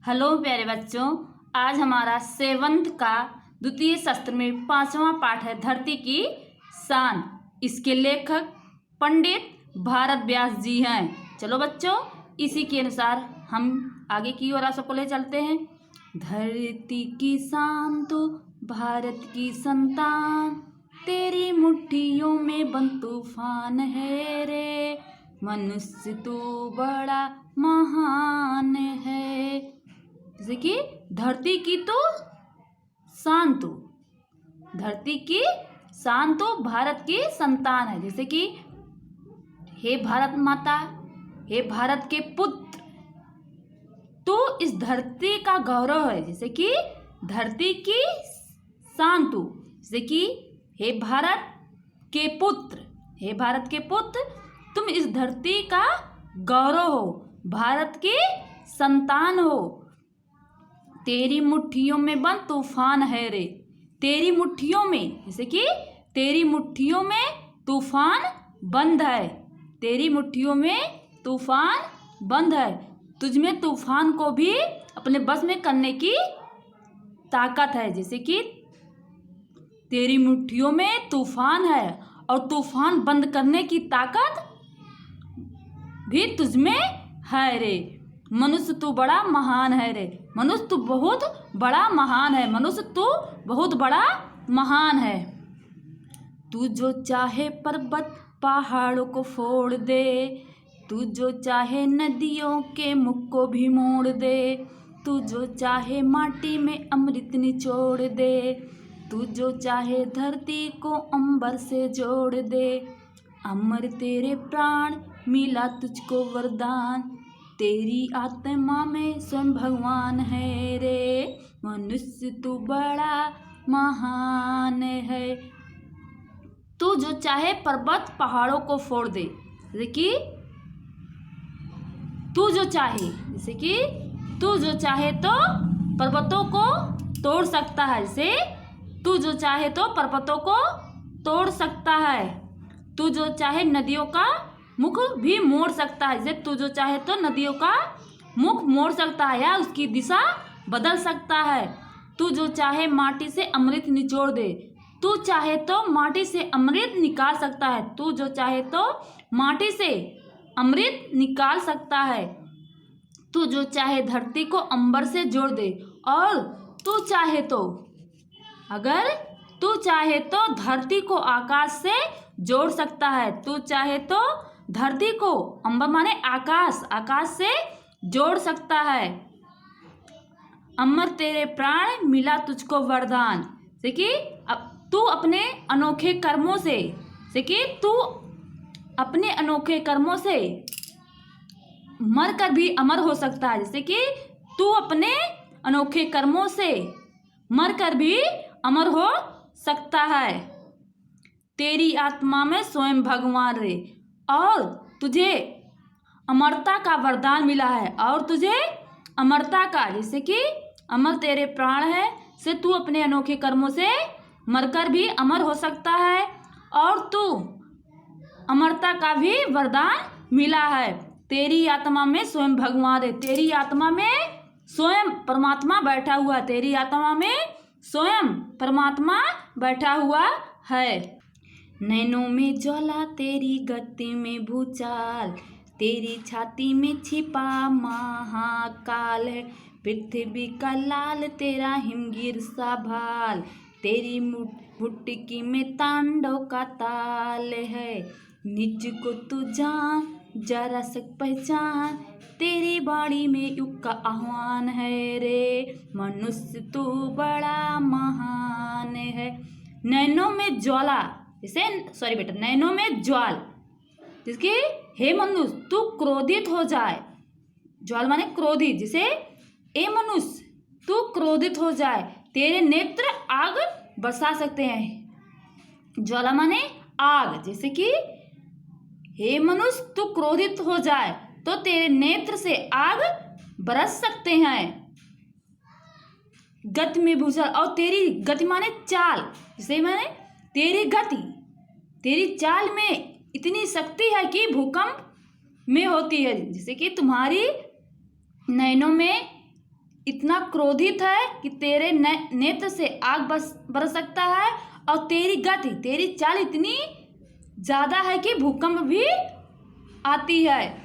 Hello प्यारे बच्चों, आज हमारा सेवंथ का द्वितीय सत्र में 5वां पाठ है धरती की शान। इसके लेखक पंडित भारत व्यास जी हैं। चलो बच्चों, इसी के अनुसार हम आगे की ओर आप सबको ले चलते हैं। धरती की शान तो भारत की संतान, तेरी मुट्ठियों में बंद तूफान है रे, मनुष्य तो बड़ा महान है। जैसे कि धरती की तो शान तो, धरती की शान तो भारत की संतान है। जैसे कि हे भारत माता, हे भारत के पुत्र, तो इस धरती का गौरव है। जैसे कि धरती की शान तो, जैसे कि हे भारत के पुत्र, हे भारत के पुत्र, तुम इस धरती का गौरव हो, भारत की संतान हो। तेरी मुट्ठियों में बंद तूफान है रे, तेरी मुट्ठियों में, जैसे कि तेरी मुट्ठियों में तूफान बंद है, तेरी मुट्ठियों में तूफान बंद है। तुझमें तूफान को भी अपने बस में करने की ताकत है। जैसे कि तेरी मुट्ठियों में तूफान है और तूफान बंद करने की ताकत भी तुझमें है रे, मनुष्य तू बड़ा महान है रे, मनुष्य तू बहुत बड़ा महान है, मनुष्य तू बहुत बड़ा महान है। तू जो चाहे पर्वत पहाड़ों को फोड़ दे, तू जो चाहे नदियों के मुख को भी मोड़ दे, तू जो चाहे माटी में अमृत निचोड़ दे, तू जो चाहे धरती को अंबर से जोड़ दे, अमर तेरे प्राण मिला तुझको वरदान, तेरी आत्मा में स्वयं भगवान है रे, मनुष्य तू बड़ा महान है। तू जो चाहे पर्वत पहाड़ों को फोड़ दे, जैसे कि तू जो चाहे, जैसे कि तू जो चाहे तो पर्वतों को तोड़ सकता है, जैसे तू जो चाहे तो पर्वतों को तोड़ सकता है, तू जो चाहे नदियों का मुख भी मोड़ सकता है, जैसे तू जो चाहे तो नदियों का मुख मोड़ सकता है या उसकी दिशा बदल सकता है। तू जो चाहे माटी से अमृत निचोड़ दे, तू चाहे तो माटी से अमृत निकाल सकता है, तू जो चाहे तो माटी से अमृत निकाल सकता है। तू जो चाहे धरती को अंबर से जोड़ दे, और तू चाहे तो, अगर तू चाहे तो धरती को आकाश से जोड़ सकता है, तू चाहे तो धरती को, अंबर माने आकाश, आकाश से जोड़ सकता है। अमर तेरे प्राण मिला तुझको वरदान, जैसे कि अब तू अपने अनोखे कर्मों से, जैसे कि तू अपने अनोखे कर्मों से मर कर भी अमर हो सकता है, जैसे कि तू अपने अनोखे कर्मों से मर कर भी अमर हो सकता है। तेरी आत्मा में स्वयं भगवान रे, और तुझे अमरता का वरदान मिला है, और तुझे अमरता का, जैसे कि अमर तेरे प्राण है से तू अपने अनोखे कर्मों से मरकर भी अमर हो सकता है, और तू अमरता का भी वरदान मिला है। तेरी आत्मा में स्वयं भगवान है, तेरी आत्मा में स्वयं परमात्मा बैठा हुआ है, तेरी आत्मा में स्वयं परमात्मा बैठा हुआ है। नैनों में ज्वाला तेरी गति में भूचाल, तेरी छाती में छिपा महाकाल है, पृथ्वी का लाल तेरा हिमगिर सा भाल, तेरी मुट्ठी में तांडव का ताल है, निज को तू जान जरा सक पहचान, तेरी बाड़ी में युग का आह्वान है रे, मनुष्य तू बड़ा महान है। नैनों में ज्वाला, जैसे सॉरी बेटा, नैनों में ज्वाल, जिसके हे मनुष्य तू क्रोधित हो जाए, ज्वाल माने क्रोधित, जैसे ए मनुष्य तू क्रोधित हो जाए, तेरे नेत्र आग बरसा सकते हैं। ज्वाला माने आग, जैसे कि हे मनुष्य तू क्रोधित हो जाए तो तेरे नेत्र से आग बरस सकते हैं। गति में भूचाल, और तेरी गति माने चाल, जैसे माने तेरी गति, तेरी चाल में इतनी शक्ति है कि भूकंप में होती है, जैसे कि तुम्हारी नैनों में इतना क्रोधित है कि तेरे नेत्र से आग बरस सकता है, और तेरी गति, तेरी चाल इतनी ज़्यादा है कि भूकंप भी आती है।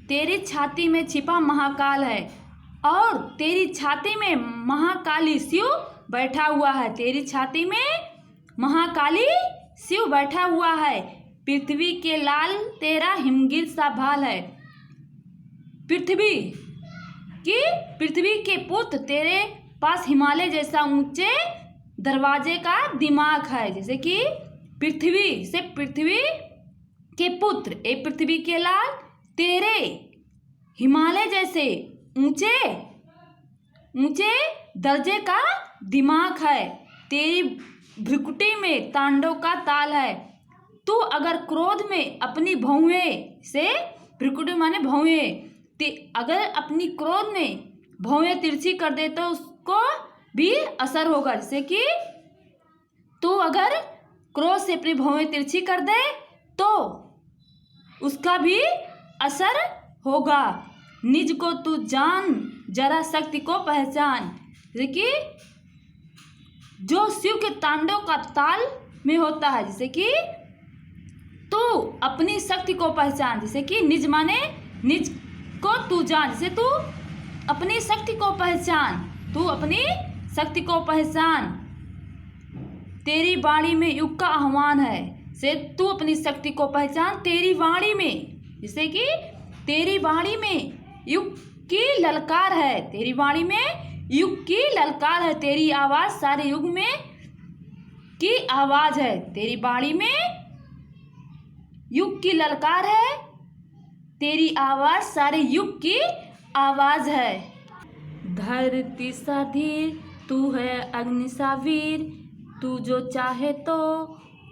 तेरी छाती में छिपा महाकाल है, और तेरी छाती में महाकाली शिव बैठा हुआ है। तेरी छाती में महाकाली शिव बैठा हुआ है। पृथ्वी के लाल तेरा हिमगिर सा भाल है। पृथ्वी के पुत्र तेरे पास हिमालय जैसा ऊंचे दरवाजे का दिमाग है। जैसे कि पृथ्वी के पुत्र पृथ्वी के लाल तेरे हिमालय जैसे ऊंचे दर्जे का दिमाग है। तेरी भ्रुकुटी में तांडव का ताल है। तू अगर क्रोध में अपनी भौहें से, भ्रुकुटी माने भौहें, अगर अपनी क्रोध में भौहें तिरछी कर दे तो उसको भी असर होगा। जैसे कि तू अगर क्रोध से अपनी भौहें तिरछी कर दे तो उसका भी असर होगा। निज को तू जान, जरा शक्ति को पहचान। जैसे कि जो शिव के तांडव का ताल में होता है। जैसे कि तू अपनी शक्ति को पहचान। जैसे कि निज माने निज को तू जान। जैसे तू अपनी शक्ति को पहचान, तू अपनी शक्ति को पहचान। तेरी वाणी में युग का आह्वान है। से तू अपनी शक्ति को पहचान तेरी वाणी में। जैसे कि तेरी वाणी में युग की ललकार है। तेरी वाणी में युग की ललकार है। तेरी आवाज़ सारे युग में की आवाज़ है। तेरी वाणी में युग की ललकार है। तेरी आवाज़ सारे युग की आवाज़ है। धरती सा धीर तू है, अग्नि सा वीर, तू जो चाहे तो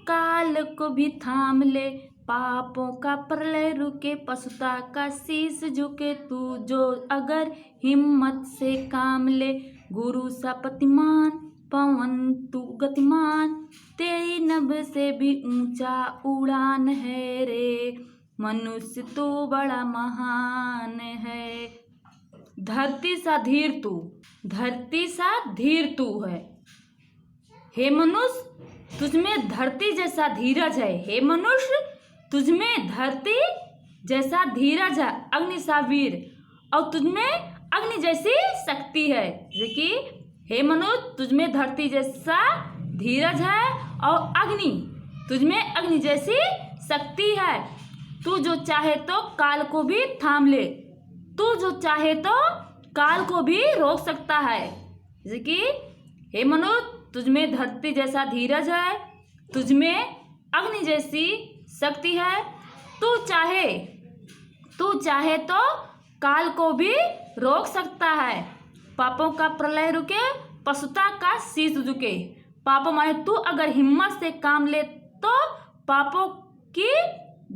काल को भी थाम ले। पापों का प्रलय रुके, पशुता का शीश झुके, तू जो अगर हिम्मत से काम ले। गुरु सा प्रतिमान, पवन तू गतिमान, तेरी नभ से भी ऊंचा उड़ान है रे। मनुष्य तू बड़ा महान है। धरती सा धीर तू, धरती सा धीर तू है। हे मनुष्य तुझमें धरती जैसा धीरज है। हे मनुष्य तुझमें धरती जैसा धीरज है। अग्नि सा वीर, और तुझमें अग्नि जैसी शक्ति है। जैसे कि हे मनुष्य तुझमें धरती जैसा धीरज है, और अग्नि तुझमें अग्नि जैसी शक्ति है। तू जो चाहे तो काल को भी थाम ले। तू जो चाहे तो काल को भी रोक सकता है। जैसे कि हे मनुष्य तुझमें धरती जैसा धीरज है, तुझमें अग्नि जैसी शक्ति है। तू चाहे तो काल को भी रोक सकता है। पापों का प्रलय रुके, पशुता का शीश झुके। पापों माने तू अगर हिम्मत से काम ले तो पापों की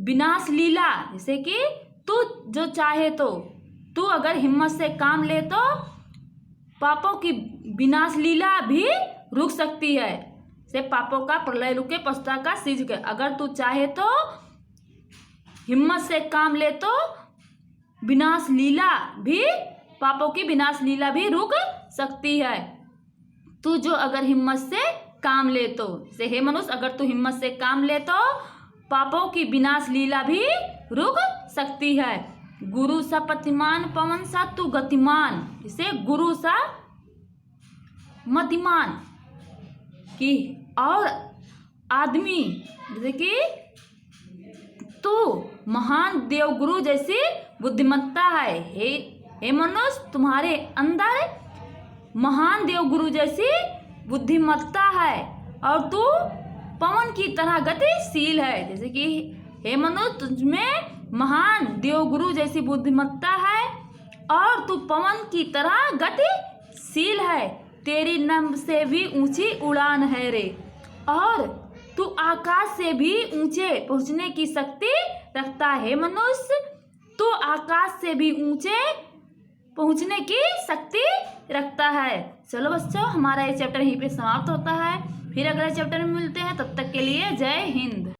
विनाश लीला। जैसे कि तू जो चाहे तो, तू अगर हिम्मत से काम ले तो पापों की विनाश लीला भी रुक सकती है। से पापों का प्रलय रुके, पशुता का शीश झुके। अगर तू चाहे तो हिम्मत से काम ले तो विनाश लीला भी, पापों की विनाश लीला भी रुक सकती है। तू जो अगर हिम्मत से काम ले तो, से हे मनुष्य अगर तू हिम्मत से काम ले तो पापों की विनाश लीला भी रुक सकती है। गुरु सा प्रतिमान, पवन सा तू गतिमान। इसे गुरु सा मतिमान की, और आदमी जैसे कि तू महान देवगुरु जैसी बुद्धिमत्ता है। हे मनुष्य तुम्हारे अंदर महान देवगुरु जैसी बुद्धिमत्ता है, और तू पवन की तरह गतिशील है। जैसे कि हे मनुष्य तुझमें महान देवगुरु जैसी बुद्धिमत्ता है, और तू पवन की तरह गतिशील है। तेरी नभ से भी ऊंची उड़ान है रे, और तू आकाश से भी ऊंचे पहुंचने की शक्ति रखता है। मनुष्य तू आकाश से भी ऊंचे पहुंचने की शक्ति रखता है। चलो बच्चों, हमारा ये चैप्टर यहीं पे समाप्त होता है। फिर अगले चैप्टर में मिलते हैं। तब तक के लिए जय हिंद।